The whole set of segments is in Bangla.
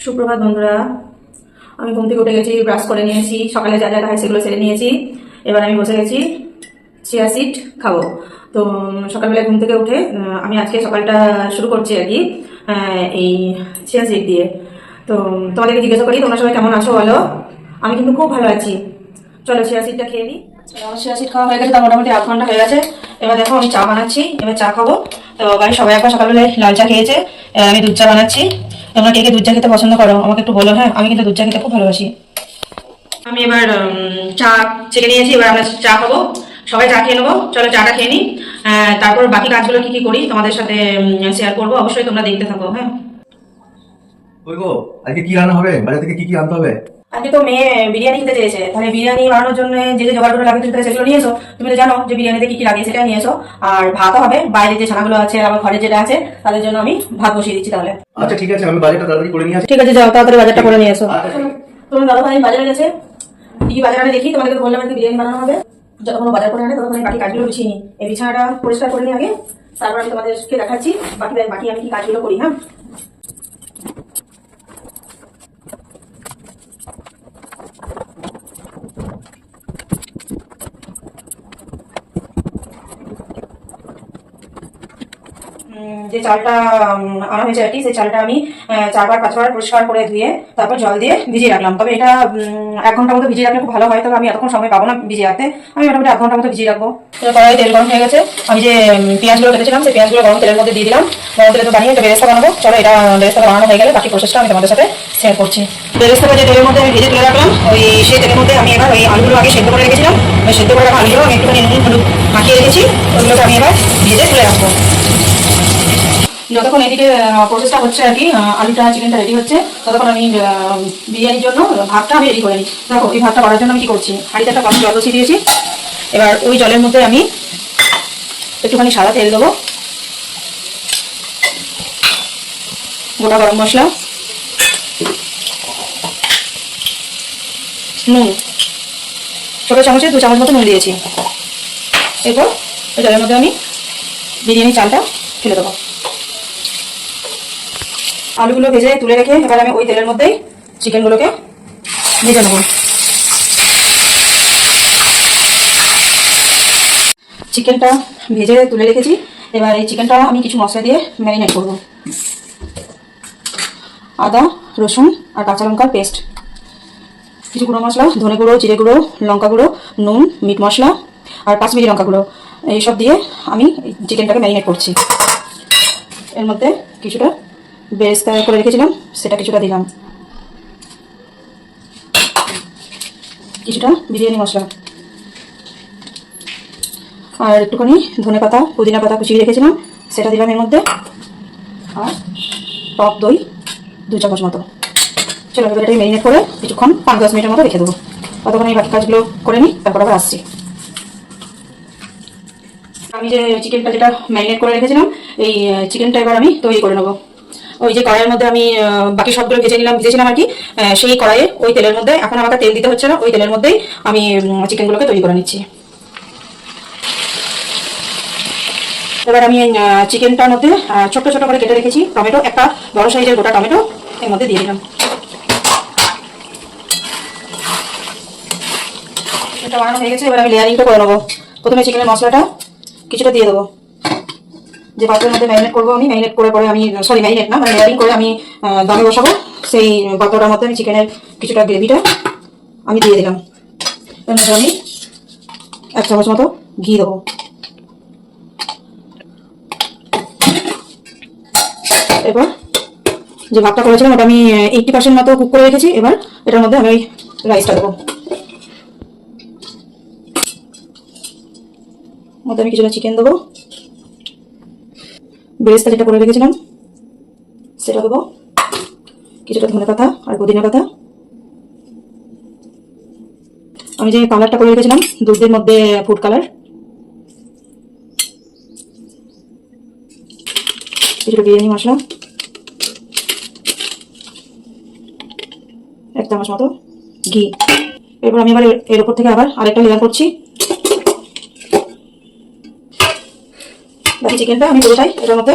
সুপ্রভাত বন্ধুরা। আমি ঘুম থেকে উঠে গেছি, ব্রাশ করে নিয়েছি, সকালে যা যা খাই সেগুলো সেরে নিয়েছি। এবার আমি বসে গেছি চিয়া সিড খাবো। তো সকালবেলা ঘুম থেকে উঠে আমি আজকে সকালটা শুরু করছি আর কি এই চিয়া সিড দিয়ে। তো তোমাদেরকে জিজ্ঞাসা করি তোমরা সবাই কেমন আছো বলো। আমি কিন্তু খুব ভালো আছি। চলো চিয়া সিডটা খেয়ে নিই। চিয়া সিড খাওয়া হয়ে গেছে, তার মোটামুটি 8 ঘন্টা হয়ে গেছে। এবার দেখো আমি চা বানাচ্ছি, এবার চা খাবো। তো বাড়ির সবাই একবার সকালবেলায় লাল চা খেয়েছে, আমি দুধ চা বানাচ্ছি। তোমরা কে কে দুধ চা খেতে পছন্দ করো আমাকে একটু বলো। হ্যাঁ, আমি কিন্তু দুধ চা খেতে খুব ভালোবাসি। আমি এবার চা ছেঁকে নিয়েছি, এবার আমরা চা খাবো। সবাই চা খেয়ে নেবো, চলো চাটা খেয়ে নিই। তারপর বাকি কাজগুলো কি কি করি তোমাদের সাথে শেয়ার করবো, অবশ্যই তোমরা দেখতে থাকো। হ্যাঁ, ওই গো, আজকে কি রান্না হবে? বাজার থেকে কি কি আনতে হবে? আজকে তো মেয়ে বিরিয়ানি খেতে চেয়েছে, তাহলে বিরিয়ানি বানানোর জন্য যে যে জোগাড়গুলো লাগে তুমি তাহলে সেগুলো নিয়ে এসো। তুমি তো জানো যে বিরিয়ানিতে কি কি লাগে, সেটা নিয়ে এসো। আর ভাতও হবে, বাইরে যে ছানাগুলো আছে আমার ঘরে যেটা আছে তাদের জন্য আমি ভাত বসিয়ে দিচ্ছি। তাহলে আচ্ছা ঠিক আছে, আমি বাজারটা তাড়াতাড়ি করে নিয়ে আসি। ঠিক আছে, যাও তাড়াতাড়ি বাজারটা করে নিয়ে এসো। আচ্ছা। তোমার দাদা ভাই বাজারে গেছে, কি কি বাজার আনে দেখি। তোমাদেরকে বললাম আজকে বিরিয়ানি বানানো হবে। যতক্ষণ বাজার করে আনে ততক্ষণ বাকি কাজগুলো গুছিয়ে নিই। এই বিছানাটা পরিষ্কার করে নিই আগে, তারপর আমি তোমাদেরকে দেখাচ্ছি বাকি আমি কি কাজগুলো করি। হ্যাঁ, যে চালটা আনা হয়েছে আর কি, সেই চালটা আমি 4-5 বার পরিষ্কার করে ধুয়ে তারপর জল দিয়ে ভিজিয়ে রাখলাম। তবে এটা 1 ঘন্টার মতো ভিজিয়ে রাখলে খুব ভালো হয়, তবে আমি এতক্ষণ সময় পাবো না ভিজিয়ে রাখতে। আমি মোটামুটি 1 ঘন্টার মতো ভিজিয়ে রাখবো। কড়াই তেল গরম হয়ে গেছে, আমি যে পেঁয়াজগুলো কেটেছিলাম সেই পেঁয়াজগুলো গরম তেলের মধ্যে দিয়ে দিলাম। গরম তেলে তো বানিয়ে একটা বেরেস্তা বানাবো। চলো, এটা বেরেস্তাটা বানানো হয়ে গেলে বাকি প্রসেসটা আমি তোমাদের সাথে শেয়ার করছি। বেরেস্তাটা যে তেলের মধ্যে আমি ভেজে তুলে রাখলাম, সেই তেলের মধ্যে আমি এবার ওই আলুগুলো আগে সেদ্ধ করে রেখেছিলাম। ওই সেদ্ধ করে রাখা আলুগুলো আমি একটুখানি নুন হলুদ মাখিয়ে রেখেছি, ওইগুলোকে আমি এবার ভেজে তুলে রাখবো। যতক্ষণ এদিকে প্রসেসটা হচ্ছে আর কি, আলুটা চিকেনটা রেডি হচ্ছে, ততক্ষণ আমি বিরিয়ানির জন্য ভাতটা আমি রেডি করে নিই। দেখো, এই ভাতটা করার জন্য আমি কি করছি, হাঁড়িতে একটা কম জল বসিয়ে দিয়েছি। এবার ওই জলের মধ্যে আমি একটুখানি সাদা তেল দেবো, গোটা গরম মশলা, নুন, ছোটো চামচে 2 চামচ মতো নুন দিয়েছি। এরপর ওই জলের মধ্যে আমি বিরিয়ানি চালটা ফেলে দেবো। আলুগুলো ভেজে তুলে রেখে এবার আমি ওই তেলের মধ্যেই চিকেনগুলোকে ভেজে নেব। চিকেনটা ভেজে তুলে রেখেছি, এবার এই চিকেনটা আমি কিছু মশলা দিয়ে ম্যারিনেট করব। আদা, রসুন আর কাঁচা লঙ্কার পেস্ট, কিছু গুঁড়ো মশলা, ধনে গুঁড়ো, জিরে গুঁড়ো, লঙ্কা গুঁড়ো, নুন, মিট মশলা আর কাশ্মীরি লঙ্কা গুঁড়ো, এইসব দিয়ে আমি চিকেনটাকে ম্যারিনেট করছি। এর মধ্যে কিছুটা বেরেস্তা করে রেখেছিলাম, সেটা কিছুটা দিলাম, কিছুটা বিরিয়ানি মশলা আর একটুখানি ধনে পাতা, পুদিনা পাতা কুচিয়ে রেখেছিলাম, সেটা দিলাম এর মধ্যে। আর টক দই 2 চামচ মতো। চলো, এবার এটাকে ম্যারিনেট করে কিছুক্ষণ 5-10 মিনিটের মতো রেখে দেবো। ততক্ষণ এই বাকি কাজগুলো করে নিই, তারপর আবার আসছি। আমি যে চিকেনটা যেটা ম্যারিনেট করে রেখেছিলাম, এই চিকেনটা এবার আমি তৈরি করে নেবো। ওই যে কড়াইয়ের মধ্যে আমি বাকি সবগুলো ভেজেছিলাম আর কি, সেই কড়াইয়ে ওই তেলের মধ্যে, এখন আমাকে তেল দিতে হচ্ছে না, ওই তেলের মধ্যেই আমি চিকেনগুলোকে তৈরি করে নিচ্ছি। এবার আমি চিকেনটার মধ্যে ছোট্ট ছোট করে কেটে রেখেছি টমেটো, একটা বড় সাইজের গোটা টমেটো এর মধ্যে দিয়ে দিলাম। এটা বানানো হয়ে গেছে, এবার আমি লেয়ারিংটা করে নেবো। প্রথমে চিকেনের মশলাটা কিছুটা দিয়ে দেবো, যে পাত্রের মধ্যে ম্যারিনেট করবো আমি, ম্যারিনেট করে পরে আমি ম্যারিনেট না মানে লেয়ারিং করে আমি দমে বসাবো। সেই পাত্রটার মধ্যে আমি চিকেনের কিছুটা গ্রেভিটা আমি দিয়ে দিলাম। এর মধ্যে আমি 1 চামচ মতো ঘি দেবো। এবার যে ভাতটা করেছিলাম ওটা আমি 80% মতো কুক করে রেখেছি, এবার এটার মধ্যে আমি রাইসটা দেবো। মধ্যে আমি কিছুটা চিকেন দেবো, বেরেস্তা যেটা করে রেখেছিলাম সেটা দেবো, কিছুটা ধনে পাতা আর পুদিনা পাতা। আমি যে কালারটা করে রেখেছিলাম দুধের মধ্যে, ফুড কালার, কিছুটা বিরিয়ানি মশলা, 1 চামচ মতো ঘি। এরপর আমি আবার এর উপর থেকে আবার আরেকটা লেয়ার করছি। বাকি চিকেনটা আমি পুরোটাই এটার মধ্যে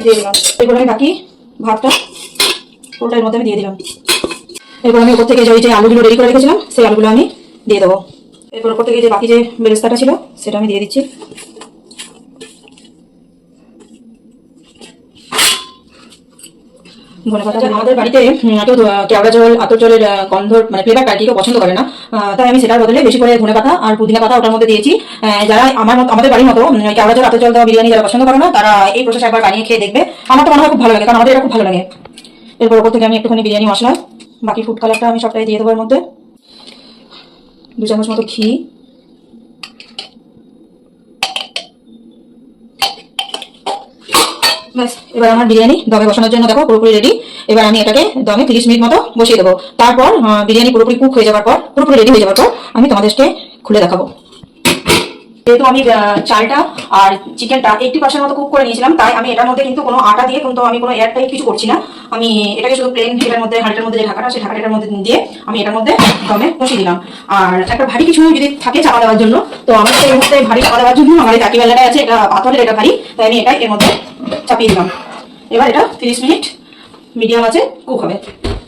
দিয়ে দিলাম। এরপর আমি বাকি ভাতটা পুরোটা এর মধ্যে আমি দিয়ে দিলাম। এরপর আমি উপর থেকে যে আলুগুলো রেডি করে রেখেছিলাম সেই আলুগুলো আমি দিয়ে দেবো। এরপর উপর থেকে যে বাকি যে বেরেস্তাটা ছিল সেটা আমি দিয়ে দিচ্ছি। ধন্যবাদ। আমাদের বাড়িতে কেউ কেওড়া জল আতর জলের গন্ধ মানে ফ্লেভারটা আর কি কেউ পছন্দ করে না, তাই আমি সেটার বদলে বেশি করে ধনে পাতা আর পুদিনা পাতা ওটার মধ্যে দিয়েছি। যারা আমাদের বাড়ির মতো কেওড়া জল আতর জল দেওয়া বিরিয়ানি যারা পছন্দ করে না তারা এই প্রসেস একবার বানিয়ে খেয়ে দেখবে। আমার তো মনে হয় খুব ভালো লাগে, কারণ আমাদের এটা খুব ভালো লাগে। এরপর ওপর থেকে আমি একটুখানি বিরিয়ানি মশলা, বাকি ফুড কালারটা আমি সবটাই দিয়ে দেবো এর মধ্যে। 2 চামচ মতো ঘি, ব্যাস। এবার আমার বিরিয়ানি দমে বসানোর জন্য দেখো পুরোপুরি রেডি। এবার আমি এটাকে দমে 30 মিনিট মতো বসিয়ে দেবো। তারপর বিরিয়ানি পুরোপুরি কুক হয়ে যাওয়ার পর, পুরোপুরি রেডি হয়ে যাওয়ার পর আমি তোমাদেরকে খুলে দেখাবো। যেহেতু আমি চালটা আর চিকেনটা 80% মতো কুক করে নিয়েছিলাম, তাই আমি এটার মধ্যে কিন্তু কোনো আটা দিয়ে কিন্তু আমি কোনো এয়ার টাইপ কিছু করছি না। আমি এটাকে শুধু প্লেন এটার মধ্যে হাঁড়িটার মধ্যে যে ঢাকাটা সেই ঢাকাটার মধ্যে দিয়ে আমি এটার মধ্যে দমে বসিয়ে দিলাম। আর একটা ভারী কিছু যদি থাকে চাপা দেওয়ার জন্য, তো আমার এই মুহূর্তে ভারী চাপা দেওয়ার জন্য আমার এই টাকি বেলাটা আছে, এটা পাথরের, এটা ভারী, তাই আমি এটাই এর মধ্যে চাপিয়ে দিলাম। এবার এটা 30 মিনিট মিডিয়াম আছে কুক হবে।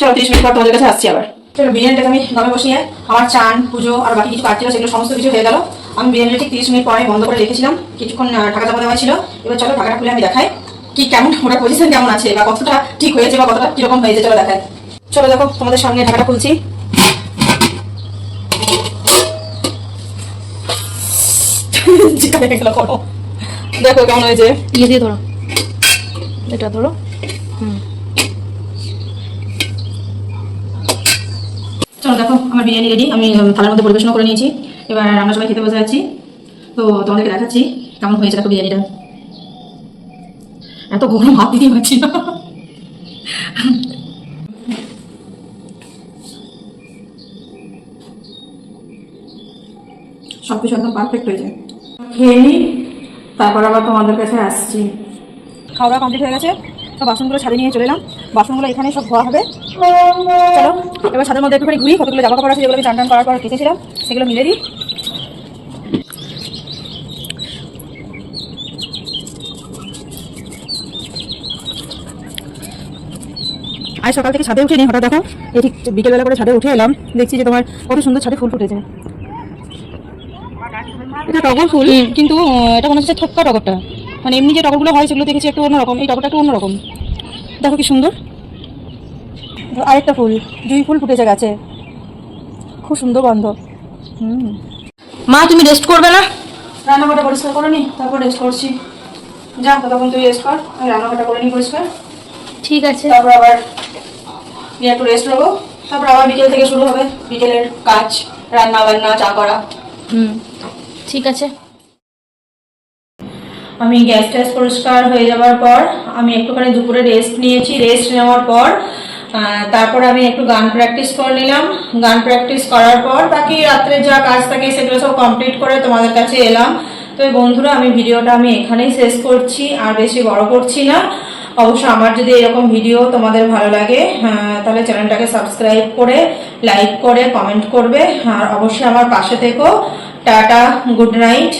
চলো 30 মিনিট পর তোমাদের কাছে আসছি আবার। চলো বিরিয়ানিটাকে আমি দমে বসিয়ে আমার চান পুজো আর বাকি কিছু কাজ ছিল সেগুলো সমস্ত কিছু হয়ে গেল। আমি বিরিয়ানিটা ঠিক 30 মিনিট পরে বন্ধ করে রেখেছিলাম, কিছুক্ষণ ঢাকা চাপা দেওয়া ছিল। এবার চলো ঢাকাটা খুলে আমি দেখাই কি কেমন ওটা পজিশন কেমন আছে বা কতটা ঠিক হয়েছে বা কতটা কিরকম হয়েছে, চলো দেখাই। চলো দেখো তোমাদের সামনে ঢাকাটা খুলছি। দেখো কেমন হয়েছে। ইয়ে দিয়ে ধরো, এটা ধরো। চলো দেখো আমার বিরিয়ানি রেডি, আমি থালার মধ্যে পরিবেশন করে নিয়েছি। এবার আমরা সবাই খেতে বসে আছি, তো তোমাদেরকে দেখাচ্ছি কেমন হয়েছে দেখো বিরিয়ানিটা। এত গরম হাত দিতে পারছি না। সবকিছু একদম পারফেক্ট হয়েছে। খেয়ে নিই, তারপর আবার তোমাদের কাছে আসছি। খাওয়া দাওয়া কমপ্লিট হয়ে গেছে, সব বাসনগুলো ছাড়িয়ে নিয়ে চলে এলাম। বাসনগুলো এখানে সব ধোয়া হবে। চলো এবার ছাদের মধ্যে একটুখানি ঘুরি, কতগুলো জামা কাপড় আছে যেগুলো আমি চান টান করার পর কেচেছিলাম সেগুলো মিলে দিই। আজ সকাল থেকে ছাদে উঠে নি, হঠাৎ দেখো এই ঠিক বিকেলবেলা করে ছাদে উঠে এলাম, দেখছি যে তোমার কত সুন্দর ছাদে ফুল ফুটেছে। এটা টগর ফুল, কিন্তু এটা মনে হচ্ছে থোক্কা টগরটা, মানে এমনি যে টগরগুলো হয় সেগুলো দেখেছি একটু অন্যরকম, এই টগরটা একটু অন্যরকম। দেখো কি সুন্দর। আরেকটা ফুল, জুঁই ফুল ফুটেছে গাছে, খুব সুন্দর গন্ধ। মা তুমি রেস্ট করবে না? রান্নাঘরটা পরিষ্কার করে নি, তারপর রেস্ট করছি। যা তখন তুই রেস্ট কর, আমি রান্নাঘরটা করে নি পরিষ্কার। ঠিক আছে। তারপর আবার একটু রেস্ট নেবো, তারপর আবার বিকেল থেকে শুরু হবে বিকেলের কাজ, রান্না বান্না, চা করা। ঠিক আছে। আমি গ্যাস ট্যাস পরিষ্কার হয়ে যাওয়ার পর আমি একটুখানি দুপুরে রেস্ট নিয়েছি। রেস্ট নেওয়ার পর তারপর আমি একটু গান প্র্যাকটিস করে নিলাম। গান প্র্যাকটিস করার পর বাকি রাত্রে যা কাজ থাকে সেগুলো সব কমপ্লিট করে তোমাদের কাছে এলাম। তো বন্ধুরা আমি ভিডিওটা আমি এখানেই শেষ করছি, আর বেশি বড় করছি না। অবশ্য আমার যদি এরকম ভিডিও তোমাদের ভালো লাগে তাহলে চ্যানেলটাকে সাবস্ক্রাইব করে লাইক করে কমেন্ট করবে, আর অবশ্যই আমার পাশে থেকো। Tata, good night.